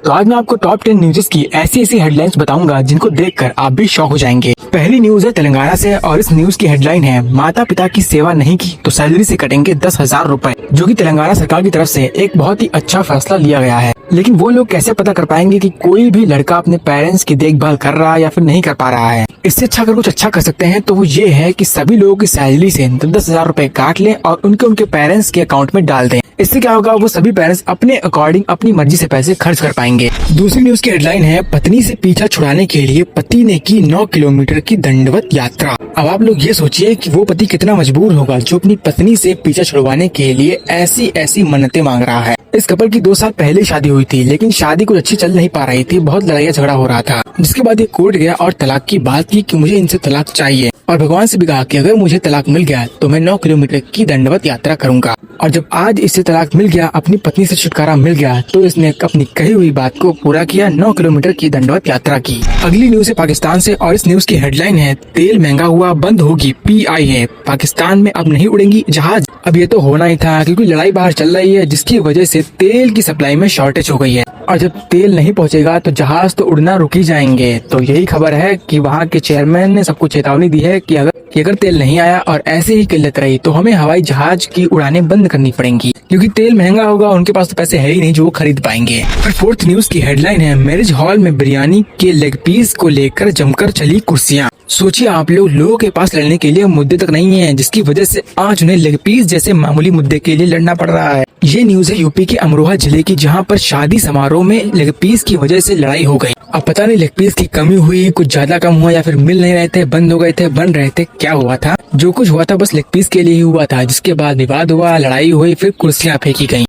तो आज मैं आपको टॉप 10 न्यूज़ की ऐसी ऐसी हेडलाइंस बताऊंगा जिनको देखकर आप भी शॉक हो जाएंगे। पहली न्यूज है तेलंगाना से और इस न्यूज की हेडलाइन है माता पिता की सेवा नहीं की तो सैलरी से कटेंगे 10,000 रूपए, जो कि तेलंगाना सरकार की तरफ से एक बहुत ही अच्छा फैसला लिया गया है। लेकिन वो लोग कैसे पता कर पाएंगे कि कोई भी लड़का अपने पेरेंट्स की देखभाल कर रहा है या फिर नहीं कर पा रहा है। इससे अच्छा अगर कुछ अच्छा कर सकते हैं तो वो ये है कि सभी लोगों की सैलरी से 10,000 रूपए काट लें और उनके पेरेंट्स के अकाउंट में डाल दें। इससे क्या होगा, वो सभी पेरेंट्स अपने अकॉर्डिंग अपनी मर्जी से पैसे खर्च कर पाएंगे। दूसरी न्यूज की हेडलाइन है पत्नी से पीछा छुड़ाने के लिए पति ने की 9 किलोमीटर की दंडवत यात्रा। अब आप लोग ये सोचिए कि वो पति कितना मजबूर होगा जो अपनी पत्नी से पीछा छुड़वाने के लिए ऐसी ऐसी मन्नतें मांग रहा है। इस कपल की 2 साल पहले शादी हुई थी, लेकिन शादी कुछ अच्छी चल नहीं पा रही थी, बहुत लड़ाई झगड़ा हो रहा था, जिसके बाद ये कोर्ट गया और तलाक की बात की कि मुझे इनसे तलाक चाहिए और भगवान से भी कहा कि अगर मुझे तलाक मिल गया तो मैं 9 किलोमीटर की दंडवत यात्रा करूंगा। और जब आज इससे तलाक मिल गया, अपनी पत्नी से छुटकारा मिल गया, तो इसने अपनी कही हुई बात को पूरा किया, 9 किलोमीटर की दंडवत यात्रा की। अगली न्यूज है पाकिस्तान से और इस न्यूज की हेडलाइन है तेल महंगा हुआ, बंद होगी PIA। पाकिस्तान में अब नहीं उड़ेंगी जहाज। अब ये तो होना ही था क्योंकि लड़ाई बाहर चल रही है, जिसकी वजह से तेल की सप्लाई में शॉर्टेज हो गई है और जब तेल नहीं पहुंचेगा तो जहाज तो उड़ना रुक ही जाएंगे। तो यही खबर है कि वहाँ के चेयरमैन ने सबको चेतावनी दी है कि अगर तेल नहीं आया और ऐसे ही किल्लत रही तो हमें हवाई जहाज की उड़ानें बंद करनी पड़ेंगी, क्योंकि तेल महंगा होगा, उनके पास तो पैसे है ही नहीं जो वो खरीद पाएंगे। फिर फोर्थ न्यूज की हेडलाइन है मैरिज हॉल में बिरयानी के लेग पीस को लेकर जमकर चली कुर्सियां। सोचिए आप लोगों के पास लड़ने के लिए मुद्दे तक नहीं है, जिसकी वजह से आज उन्हें लेग पीस जैसे मामूली मुद्दे के लिए लड़ना पड़ रहा है। ये न्यूज है यूपी के अमरोहा जिले की, जहां पर शादी समारोह में लेग पीस की वजह से लड़ाई हो गई। अब पता नहीं लेग पीस की कमी हुई, कुछ ज्यादा कम हुआ या फिर मिल नहीं रहे थे, बंद हो गए थे, बन रहे थे, क्या हुआ था? जो कुछ हुआ था बस लेग पीस के लिए ही हुआ था, जिसके बाद विवाद हुआ, लड़ाई हुई, फिर कुर्सियां फेंकी गयी।